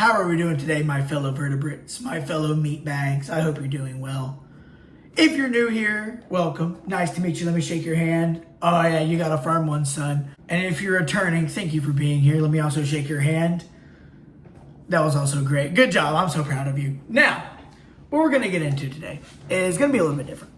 How are we doing today, my fellow vertebrates, my fellow meat bags? I hope you're doing well. If you're new here, welcome. Nice to meet you. Let me shake your hand. Oh yeah, you got a firm one, son. And if you're returning, thank you for being here. Let me also shake your hand. That was also great. Good job. I'm so proud of you. Now, what we're going to get into today is going to be a little bit different.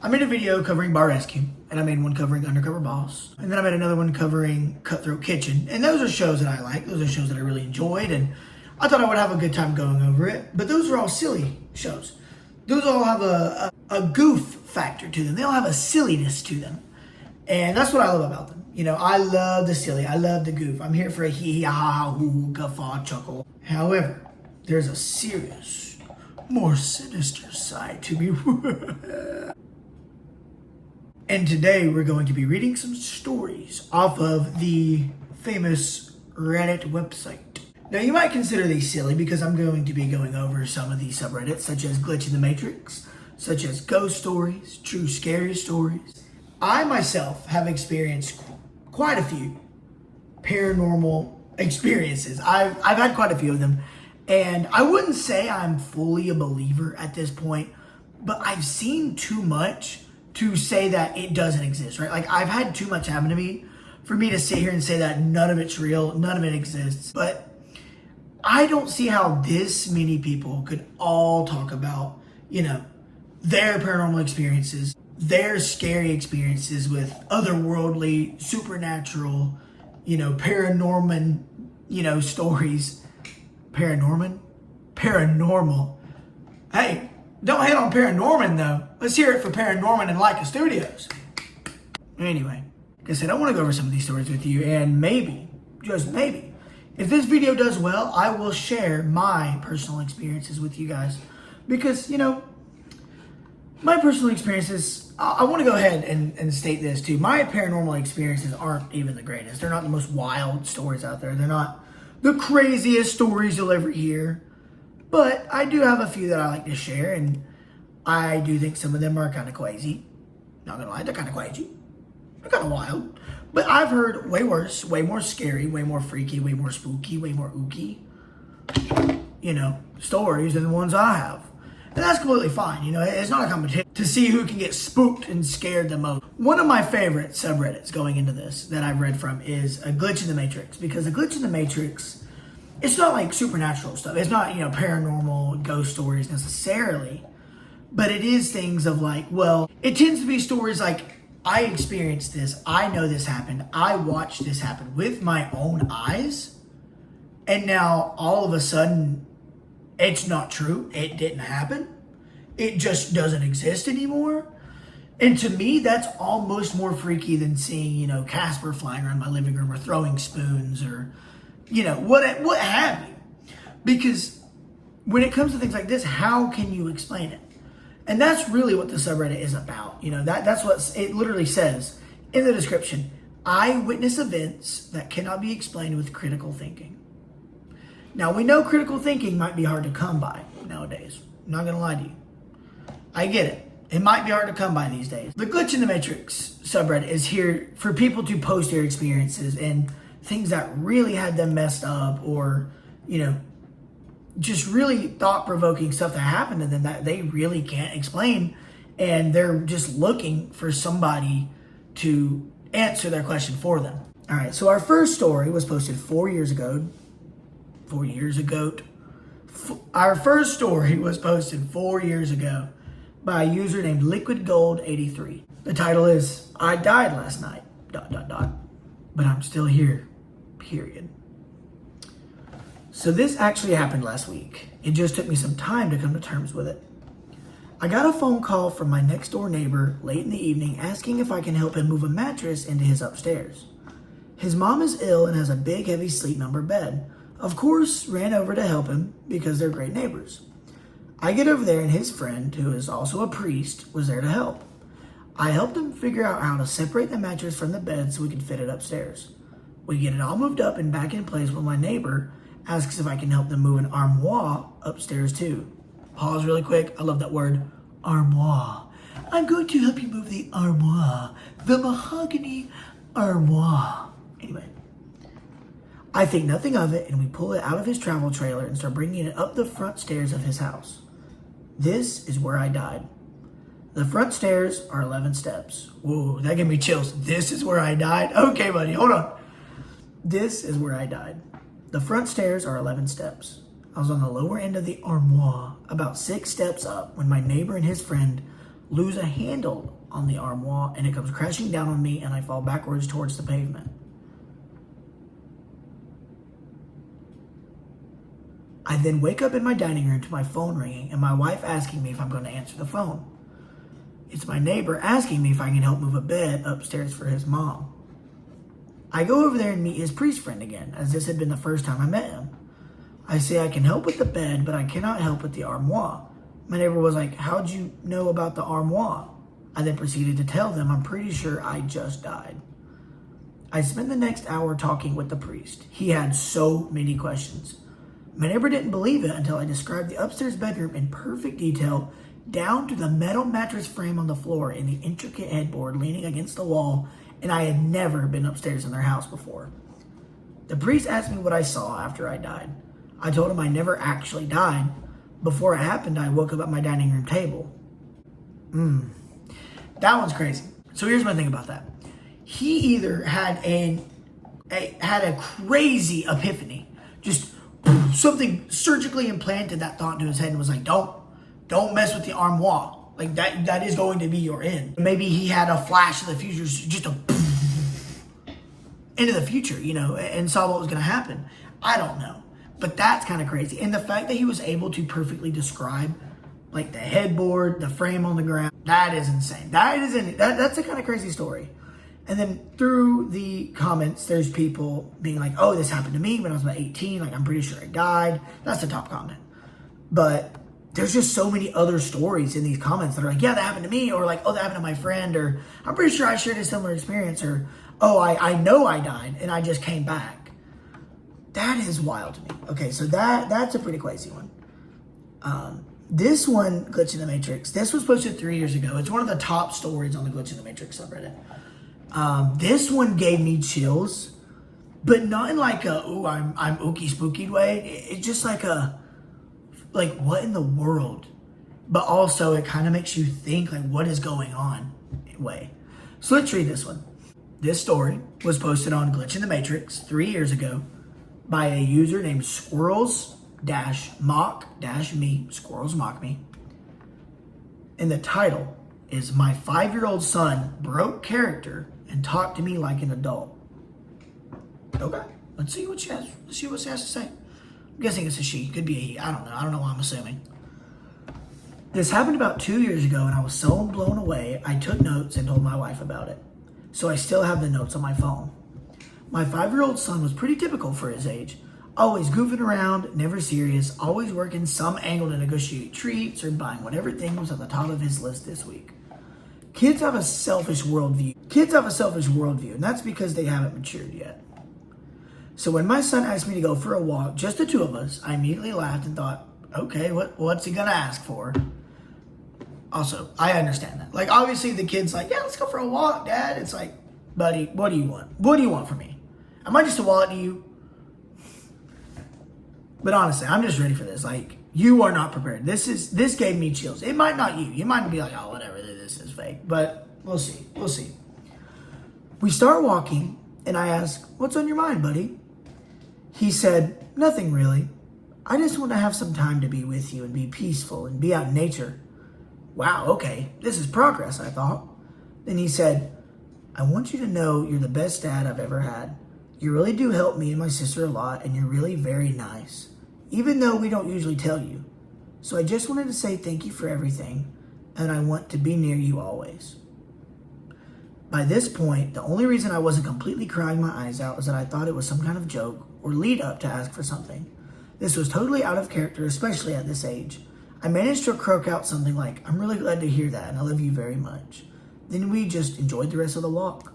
I made a video covering Bar Rescue, and I made one covering Undercover Boss, and then I made another one covering Cutthroat Kitchen. And those are shows that I like. Those are shows that I really enjoyed, and I thought I would have a good time going over it. But those are all silly shows. Those all have a goof factor to them. They all have a silliness to them. And that's what I love about them. You know, I love the silly. I love the goof. I'm here for a hee hee ha ha hoo guffaw chuckle. However, there's a serious, more sinister side to me. And today we're going to be reading some stories off of the famous Reddit website. Now you might consider these silly because I'm going to be going over some of these subreddits such as Glitch in the Matrix, such as ghost stories, true scary stories. I myself have experienced quite a few paranormal experiences. I've had quite a few of them, and I wouldn't say I'm fully a believer at this point, but I've seen too much to say that it doesn't exist, right? Like, I've had too much happen to me for me to sit here and say that none of it's real, none of it exists. But I don't see how this many people could all talk about, you know, their paranormal experiences, their scary experiences with otherworldly, supernatural, you know, paranormal, you know, stories. Paranormal? Hey, don't hate on Paranorman, though. Let's hear it for Paranorman and Leica Studios. Anyway, like I said, I want to go over some of these stories with you, and maybe, just maybe, if this video does well, I will share my personal experiences with you guys. Because, you know, my personal experiences, I want to go ahead and state this too. My paranormal experiences aren't even the greatest. They're not the most wild stories out there. They're not the craziest stories you'll ever hear. But I do have a few that I like to share, and I do think some of them are kind of crazy. Not gonna lie, they're kind of crazy. They're kind of wild. But I've heard way worse, way more scary, way more freaky, way more spooky, way more ooky, you know, stories than the ones I have. And that's completely fine. You know, it's not a competition to see who can get spooked and scared the most. One of my favorite subreddits going into this that I've read from is A Glitch in the Matrix. Because A Glitch in the Matrix, it's not like supernatural stuff. It's not, you know, paranormal ghost stories necessarily. But it is things of like, well, it tends to be stories like, I experienced this. I know this happened. I watched this happen with my own eyes. And now all of a sudden, it's not true. It didn't happen. It just doesn't exist anymore. And to me, that's almost more freaky than seeing, you know, Casper flying around my living room or throwing spoons or, you know, what have you. Because when it comes to things like this, how can you explain it? And that's really what the subreddit is about. You know, that's what it literally says in the description. Eyewitness events that cannot be explained with critical thinking. Now, we know critical thinking might be hard to come by nowadays. I'm not going to lie to you. I get it. It might be hard to come by these days. The Glitch in the Matrix subreddit is here for people to post their experiences and things that really had them messed up, or, you know, just really thought-provoking stuff that happened to them that they really can't explain. And they're just looking for somebody to answer their question for them. All right, so our first story was posted 4 years ago. 4 years ago. Our first story was posted 4 years ago by a user named LiquidGold83. The title is, I died last night, ... but I'm still here, period. So this actually happened last week. It just took me some time to come to terms with it. I got a phone call from my next door neighbor late in the evening asking if I can help him move a mattress into his upstairs. His mom is ill and has a big heavy sleep number bed. Of course, ran over to help him because they're great neighbors. I get over there and his friend, who is also a priest, was there to help. I helped him figure out how to separate the mattress from the bed so we could fit it upstairs. We get it all moved up and back in place when my neighbor asks if I can help them move an armoire upstairs too. Pause really quick. I love that word, armoire. I'm going to help you move the armoire, the mahogany armoire. Anyway, I think nothing of it, and we pull it out of his travel trailer and start bringing it up the front stairs of his house. This is where I died. The front stairs are 11 steps. Whoa, that gave me chills. This is where I died? Okay, buddy, hold on. This is where I died. The front stairs are 11 steps. I was on the lower end of the armoire, about 6 steps up, when my neighbor and his friend lose a handle on the armoire, and it comes crashing down on me, and I fall backwards towards the pavement. I then wake up in my dining room to my phone ringing and my wife asking me if I'm going to answer the phone. It's my neighbor asking me if I can help move a bed upstairs for his mom. I go over there and meet his priest friend again, as this had been the first time I met him. I say I can help with the bed, but I cannot help with the armoire. My neighbor was like, how'd you know about the armoire? I then proceeded to tell them I'm pretty sure I just died. I spent the next hour talking with the priest. He had so many questions. My neighbor didn't believe it until I described the upstairs bedroom in perfect detail, down to the metal mattress frame on the floor and the intricate headboard leaning against the wall, and I had never been upstairs in their house before. The priest asked me what I saw after I died. I told him I never actually died. Before it happened, I woke up at my dining room table. That one's crazy. So here's my thing about that. He either had a crazy epiphany, just something surgically implanted that thought into his head and was like, don't mess with the armoire. Like that is going to be your end. Maybe he had a flash of the future, just into the future, and saw what was going to happen. I don't know. But that's kind of crazy. And the fact that he was able to perfectly describe like the headboard, the frame on the ground, that is insane. That's a kind of crazy story. And then through the comments, there's people being like, oh, this happened to me when I was about 18. Like, I'm pretty sure I died. That's the top comment. But there's just so many other stories in these comments that are like, yeah, that happened to me. Or like, oh, that happened to my friend. Or I'm pretty sure I shared a similar experience. Or, oh, I know I died and I just came back. That is wild to me. Okay, so that's a pretty crazy one. This one, Glitch in the Matrix, this was posted 3 years ago. It's one of the top stories on the Glitch in the Matrix subreddit. This one gave me chills, but not in like a, ooh, I'm ookie spooky way. It's just like what in the world? But also it kind of makes you think like, what is going on way. So let's read this one. This story was posted on Glitch in the Matrix 3 years ago by a user named Squirrels-Mock-Me, Squirrels Mock Me. And the title is My 5-Year-Old Son Broke Character and Talked to Me Like an Adult. Okay, let's see what she has. Let's see what she has to say. I'm guessing it's a she. Could be a he. I don't know. I don't know why I'm assuming. This happened about 2 years ago and I was so blown away, I took notes and told my wife about it. So I still have the notes on my phone. My 5-year-old son was pretty typical for his age. Always goofing around, never serious, always working some angle to negotiate treats or buying whatever thing was at the top of his list this week. Kids have a selfish worldview, and that's because they haven't matured yet. So when my son asked me to go for a walk, just the two of us, I immediately laughed and thought, okay, what's he gonna ask for? Also, I understand that. Like, obviously the kid's like, yeah, let's go for a walk, Dad. It's like, buddy, what do you want? What do you want from me? Am I just a wallet to you? But honestly, I'm just ready for this. Like, you are not prepared. This gave me chills. It might not you. You might be like, oh, whatever, this is fake. But we'll see. We'll see. We start walking, and I ask, what's on your mind, buddy? He said, nothing really. I just want to have some time to be with you and be peaceful and be out in nature. Wow, okay. This is progress, I thought. Then he said, I want you to know you're the best dad I've ever had. You really do help me and my sister a lot, and you're really very nice, even though we don't usually tell you. So I just wanted to say thank you for everything, and I want to be near you always. By this point, the only reason I wasn't completely crying my eyes out was that I thought it was some kind of joke or lead up to ask for something. This was totally out of character, especially at this age. I managed to croak out something like, I'm really glad to hear that, and I love you very much. Then we just enjoyed the rest of the walk.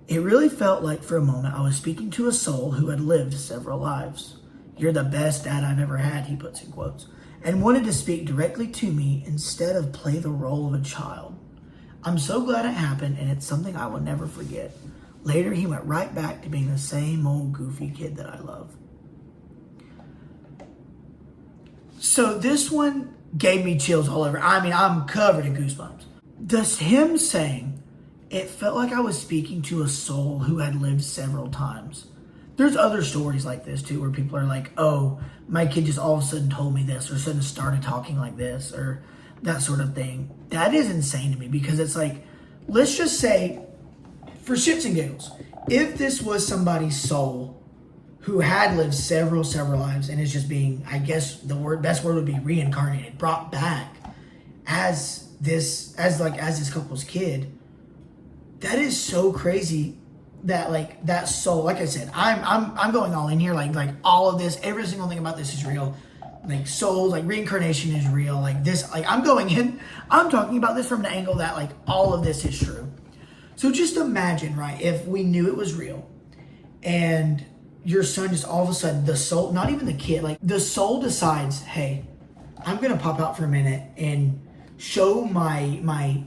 It really felt like for a moment I was speaking to a soul who had lived several lives. You're the best dad I've ever had, he puts in quotes, and wanted to speak directly to me instead of play the role of a child. I'm so glad it happened, and it's something I will never forget. Later, he went right back to being the same old goofy kid that I love. So this one gave me chills all over. I mean, I'm covered in goosebumps. Just him saying, it felt like I was speaking to a soul who had lived several times. There's other stories like this too, where people are like, oh, my kid just all of a sudden told me this, or suddenly started talking like this, or that sort of thing. That is insane to me, because it's like, let's just say, for shits and giggles, if this was somebody's soul who had lived several lives and is just being, I guess the best word would be reincarnated, brought back as this couple's kid, that is so crazy. That like that soul, like I said, I'm going all in here, like all of this, every single thing about this is real. Like souls, like reincarnation is real. Like this, like I'm talking about this from an angle that like all of this is true. So just imagine, right, if we knew it was real and your son just all of a sudden, the soul, not even the kid, like the soul decides, hey, I'm gonna pop out for a minute and show my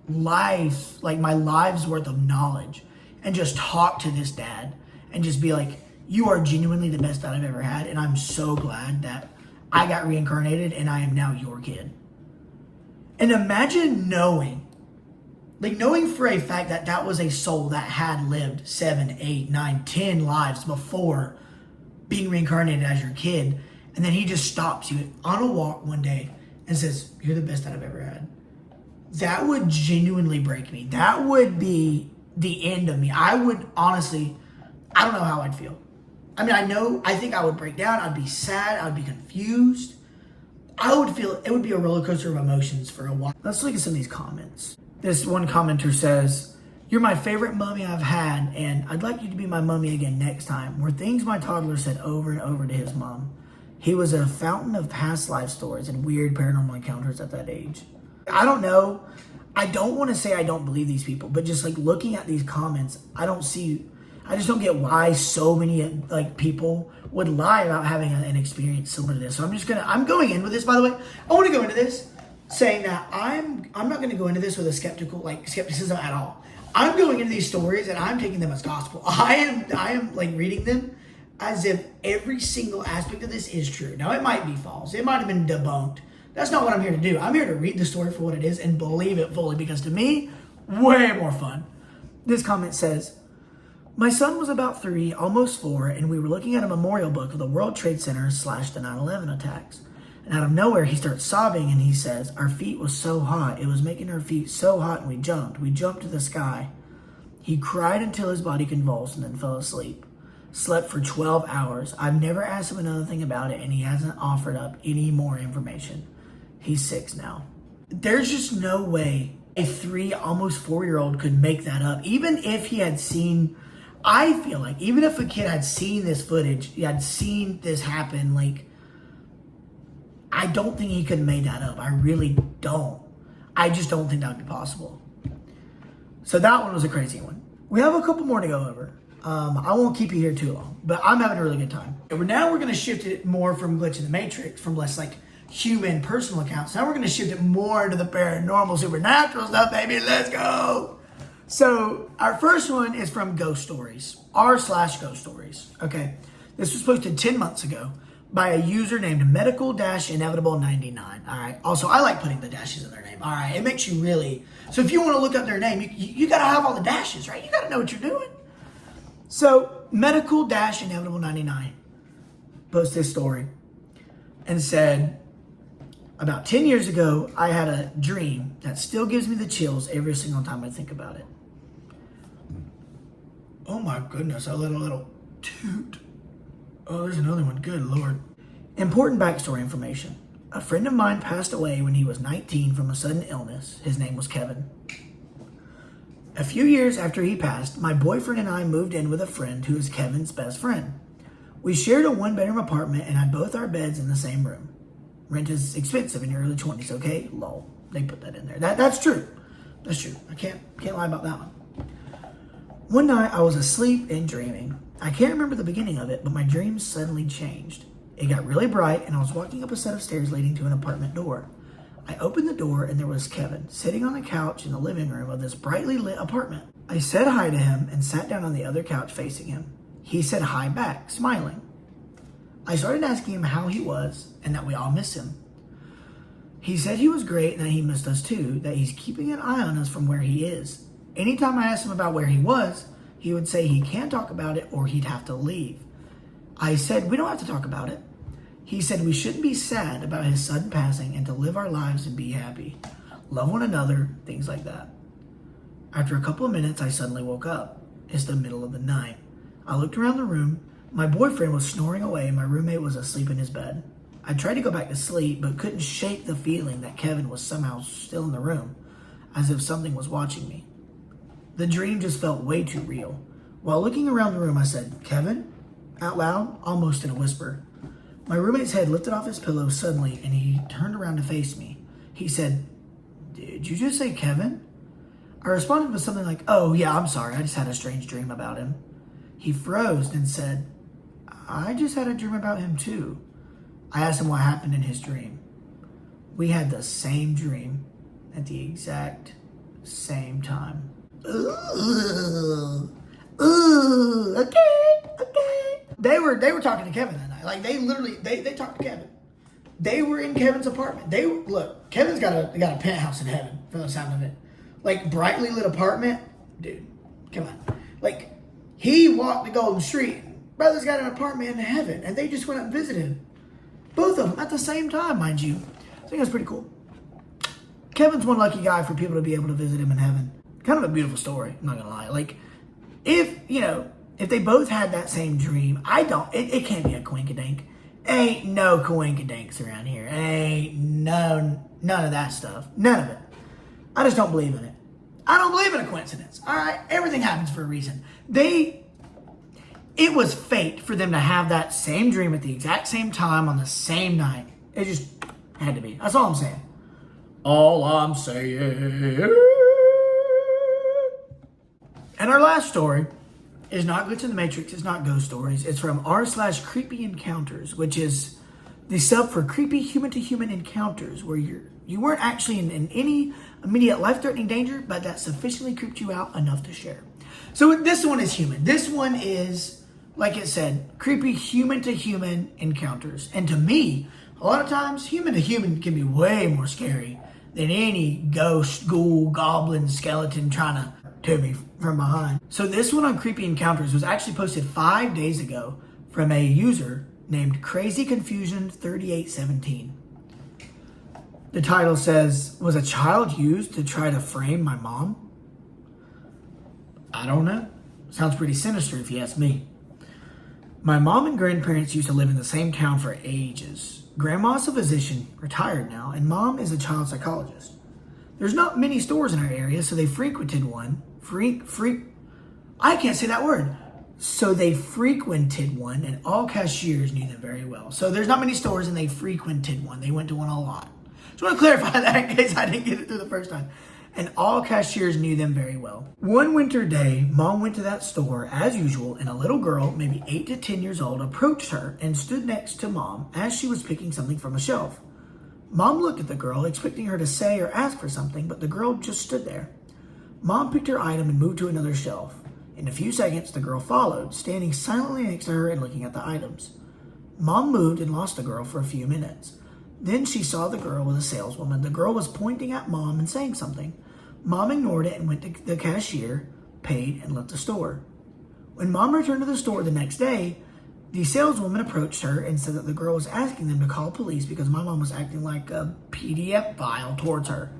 life, like my life's worth of knowledge, and just talk to this dad and just be like, you are genuinely the best dad I've ever had, and I'm so glad that I got reincarnated and I am now your kid. And imagine knowing for a fact that that was a soul that had lived 7, 8, 9, 10 lives before being reincarnated as your kid, and then he just stops you on a walk one day and says, you're the best dad I've ever had. That would genuinely break me. That would be the end of me. I would honestly, I don't know how I'd feel. I mean, I think I would break down. I'd be sad. I'd be confused. I would feel, it would be a roller coaster of emotions for a while. Let's look at some of these comments. This one commenter says, you're my favorite mummy I've had, and I'd like you to be my mummy again next time. Were things my toddler said over and over to his mom. He was a fountain of past life stories and weird paranormal encounters at that age. I don't know. I don't want to say I don't believe these people, but just like looking at these comments, I just don't get why so many like people would lie about having an experience similar to this. So I'm going in with this, by the way. I want to go into this saying that I'm not going to go into this with a skepticism at all. I'm going into these stories and I'm taking them as gospel. I am like reading them as if every single aspect of this is true. Now it might be false. It might have been debunked. That's not what I'm here to do. I'm here to read the story for what it is and believe it fully, because to me, way more fun. This comment says, my son was about 3, almost 4, and we were looking at a memorial book of the World Trade Center / the 9/11 attacks. And out of nowhere, he starts sobbing and he says, our feet was so hot. It was making our feet so hot, and we jumped. We jumped to the sky. He cried until his body convulsed and then fell asleep. Slept for 12 hours. I've never asked him another thing about it, and he hasn't offered up any more information. He's 6 now. There's just no way a 3, almost 4-year-old could make that up. Even if he had seen, I feel like, even if a kid had seen this footage, he had seen this happen, like, I don't think he could have made that up. I really don't. I just don't think that would be possible. So that one was a crazy one. We have a couple more to go over. I won't keep you here too long, but I'm having a really good time. Now we're going to shift it more from Glitch in the Matrix, from less like human personal accounts. Now we're going to shift it more into the paranormal, supernatural stuff, baby. Let's go. So our first one is from Ghost Stories, r/Ghost Stories. Okay. This was posted 10 months ago by a user named medical-inevitable99. All right. Also, I like putting the dashes in their name. All right. It makes you really, so if you want to look up their name, you got to have all the dashes, right? You got to know what you're doing. So medical-inevitable99 posted this story and said, about 10 years ago, I had a dream that still gives me the chills every single time I think about it. Oh my goodness, I let a little toot. Oh, there's another one. Good Lord. Important backstory information. A friend of mine passed away when he was 19 from a sudden illness. His name was Kevin. A few years after he passed, my boyfriend and I moved in with a friend who is Kevin's best friend. We shared a 1-bedroom apartment and had both our beds in the same room. Rent is expensive in your early 20s, okay? Lol. They put that in there. That's true. That's true. I can't lie about that one. One night, I was asleep and dreaming. I can't remember the beginning of it, but my dreams suddenly changed. It got really bright, and I was walking up a set of stairs leading to an apartment door. I opened the door and there was Kevin sitting on a couch in the living room of this brightly lit apartment. I said hi to him and sat down on the other couch facing him. He said hi back, smiling. I started asking him how he was and that we all miss him. He said he was great and that he missed us too, that he's keeping an eye on us from where he is. Anytime I asked him about where he was, he would say he can't talk about it or he'd have to leave. I said we don't have to talk about it. He said we shouldn't be sad about his sudden passing and to live our lives and be happy. Love one another, things like that. After a couple of minutes, I suddenly woke up. It's the middle of the night. I looked around the room. My boyfriend was snoring away and my roommate was asleep in his bed. I tried to go back to sleep, but couldn't shake the feeling that Kevin was somehow still in the room, as if something was watching me. The dream just felt way too real. While looking around the room, I said, "Kevin?" out loud, almost in a whisper. My roommate's head lifted off his pillow suddenly, and he turned around to face me. He said, "Did you just say Kevin?" I responded with something like, "Oh, yeah, I'm sorry. I just had a strange dream about him." He froze and said, "I just had a dream about him too." I asked him what happened in his dream. We had the same dream at the exact same time. Ooh, okay. They were talking to Kevin that night. Like they literally talked to Kevin. They were in Kevin's apartment. Look, Kevin's got a penthouse in heaven from the sound of it. Like brightly lit apartment, dude. Come on. Like he walked the Golden Street. Brother's got an apartment in heaven, and they just went up and visited him. Both of them at the same time, mind you. I think that's pretty cool. Kevin's one lucky guy for people to be able to visit him in heaven. Kind of a beautiful story, I'm not gonna lie. Like, if they both had that same dream, it can't be a coinkydink. Ain't no coinkydinks around here. Ain't none of that stuff. None of it. I just don't believe in it. I don't believe in a coincidence. All right, everything happens for a reason. It was fate for them to have that same dream at the exact same time on the same night. It just had to be. That's all I'm saying. All I'm saying. And our last story is not Glitch in the Matrix. It's not ghost stories. It's from r/creepy encounters, which is the sub for creepy human-to-human encounters, where you weren't actually in any immediate life-threatening danger, but that sufficiently creeped you out enough to share. So this one is human. This one is, like it said, creepy human-to-human encounters. And to me, a lot of times, human-to-human can be way more scary than any ghost, ghoul, goblin, skeleton trying to to me from behind. So this one on Creepy Encounters was actually posted 5 days ago from a user named Crazy Confusion 3817. The title says, "Was a child used to try to frame my mom?" I don't know. Sounds pretty sinister if you ask me. My mom and grandparents used to live in the same town for ages. Grandma's a physician, retired now, and mom is a child psychologist. There's not many stores in our area, so they frequented one. I can't say that word. So they frequented one, and all cashiers knew them very well. So there's not many stores, and they frequented one. They went to one a lot. Just want to clarify that in case I didn't get it through the first time. And all cashiers knew them very well. One winter day, mom went to that store as usual, and a little girl, maybe 8 to 10 years old, approached her and stood next to mom as she was picking something from a shelf. Mom looked at the girl, expecting her to say or ask for something, but the girl just stood there. Mom picked her item and moved to another shelf. In a few seconds, the girl followed, standing silently next to her and looking at the items. Mom moved and lost the girl for a few minutes. Then she saw the girl with a saleswoman. The girl was pointing at mom and saying something. Mom ignored it and went to the cashier, paid, and left the store. When mom returned to the store the next day, the saleswoman approached her and said that the girl was asking them to call police because my mom was acting like a PDF file towards her.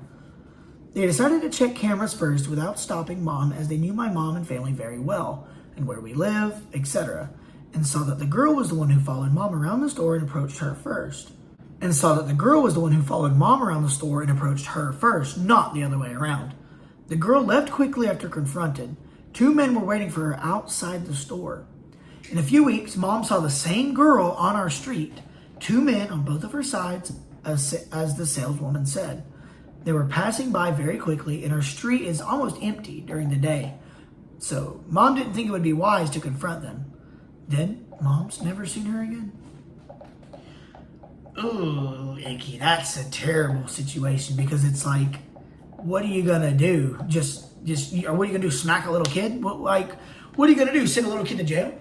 They decided to check cameras first without stopping mom, as they knew my mom and family very well, and where we live, etc., and saw that the girl was the one who followed mom around the store and approached her first. Not the other way around. The girl left quickly after confronted. 2 men were waiting for her outside the store. In a few weeks, mom saw the same girl on our street, 2 men on both of her sides, as the saleswoman said. They were passing by very quickly, and our street is almost empty during the day. So mom didn't think it would be wise to confront them. Then mom's never seen her again. ooh, icky. That's a terrible situation because it's like, what are you gonna do? Or what are you gonna do? Smack a little kid? What are you gonna do? Send a little kid to jail?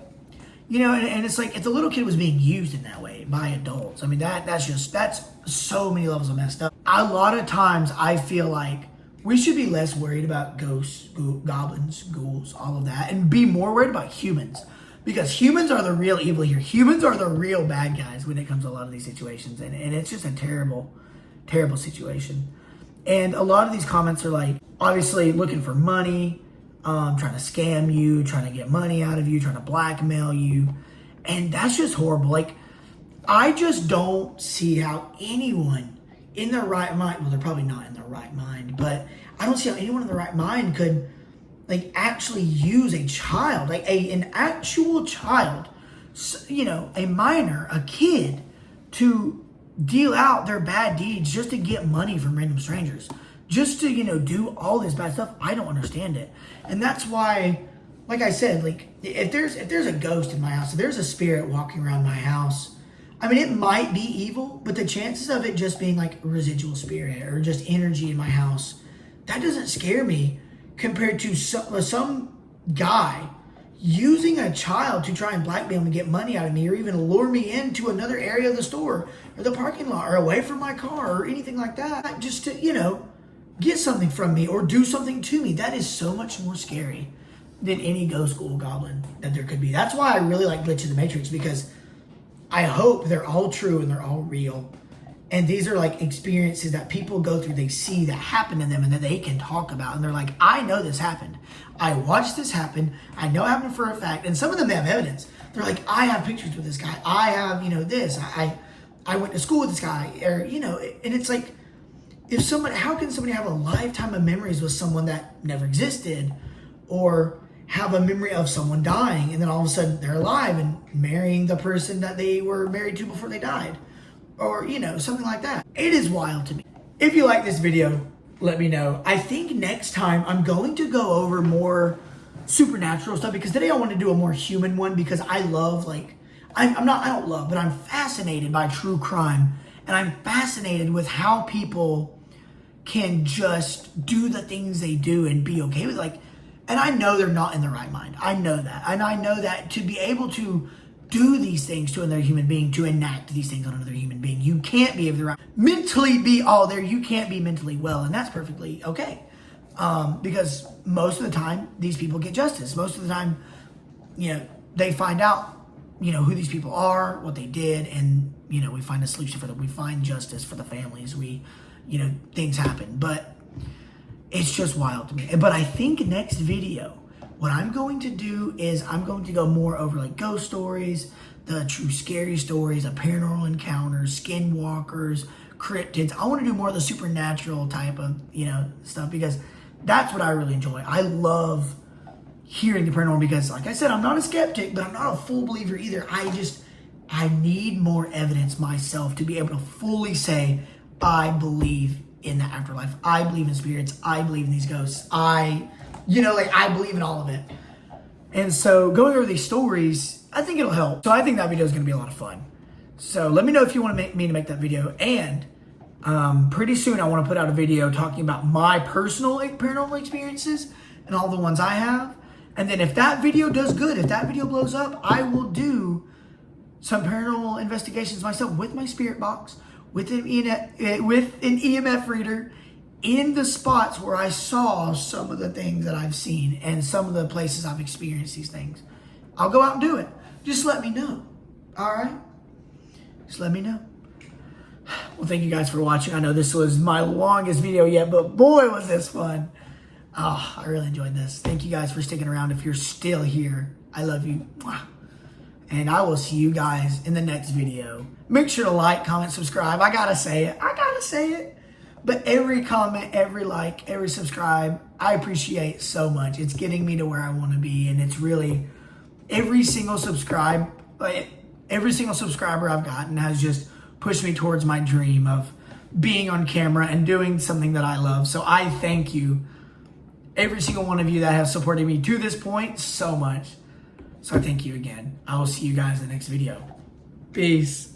You know, and it's like if the little kid was being used in that way by adults, I mean that's so many levels of messed up. A lot of times I feel like we should be less worried about ghosts, goblins, ghouls, all of that, and be more worried about humans. Because humans are the real evil here. Humans are the real bad guys when it comes to a lot of these situations. And it's just a terrible, terrible situation. And a lot of these comments are like, obviously looking for money, trying to scam you, trying to get money out of you, trying to blackmail you. And that's just horrible. Like, I just don't see how anyone in their right mind, well, they're probably not in their right mind, but I don't see how anyone in their right mind could like actually use a child, like an actual child, you know, a minor, a kid, to deal out their bad deeds just to get money from random strangers, just to, you know, do all this bad stuff. I don't understand it. And that's why, like I said, like if there's a ghost in my house, if there's a spirit walking around my house, I mean, it might be evil, but the chances of it just being like a residual spirit or just energy in my house, that doesn't scare me compared to some guy using a child to try and blackmail me, get money out of me, or even lure me into another area of the store or the parking lot or away from my car or anything like that, just to, you know, get something from me or do something to me. That is so much more scary than any ghost, ghoul, goblin that there could be. That's why I really like Glitch in the Matrix, because I hope they're all true and they're all real. And these are like experiences that people go through, they see that happen to them and that they can talk about. And they're like, I know this happened. I watched this happen. I know it happened for a fact. And some of them, they have evidence. They're like, I have pictures with this guy. I have, you know, this. I went to school with this guy. Or, you know, and it's like, how can somebody have a lifetime of memories with someone that never existed, or have a memory of someone dying and then all of a sudden they're alive and marrying the person that they were married to before they died? Or, you know, something like that. It is wild to me. If you like this video, let me know. I think next time I'm going to go over more supernatural stuff, because today I want to do a more human one, because I love, like, I don't love, but I'm fascinated by true crime. And I'm fascinated with how people can just do the things they do and be okay with, like, and I know they're not in the right mind. I know that. And I know that to be able to do these things to another human being, to enact these things on another human being, you can't be of the right, mentally be all there. You can't be mentally well, and that's perfectly okay. Because most of the time, these people get justice. Most of the time, you know, they find out, you know, who these people are, what they did, and, you know, we find a solution for them. We find justice for the families. You know, things happen. But it's just wild to me. But I think next video, what I'm going to do is I'm going to go more over like ghost stories, the true scary stories, the paranormal encounters, skinwalkers, cryptids. I want to do more of the supernatural type of, you know, stuff, because that's what I really enjoy. I love hearing the paranormal because, like I said, I'm not a skeptic, but I'm not a full believer either. I need more evidence myself to be able to fully say, I believe in the afterlife. I believe in spirits. I believe in these ghosts. You know, like, I believe in all of it. And so going over these stories, I think it'll help. So I think that video is going to be a lot of fun. So let me know if you want me to make that video. And pretty soon I want to put out a video talking about my personal paranormal experiences and all the ones I have. And then if that video does good, if that video blows up, I will do some paranormal investigations myself with my spirit box, with an EMF reader, in the spots where I saw some of the things that I've seen and some of the places I've experienced these things. I'll go out and do it. Just let me know. All right? Just let me know. Well, thank you guys for watching. I know this was my longest video yet, but boy, was this fun. Oh, I really enjoyed this. Thank you guys for sticking around. If you're still here, I love you. And I will see you guys in the next video. Make sure to like, comment, subscribe. I gotta say it. But every comment, every like, every subscribe, I appreciate so much. It's getting me to where I want to be. And it's really, every single subscriber I've gotten has just pushed me towards my dream of being on camera and doing something that I love. So I thank you, every single one of you that has supported me to this point, so much. So I thank you again. I will see you guys in the next video. Peace.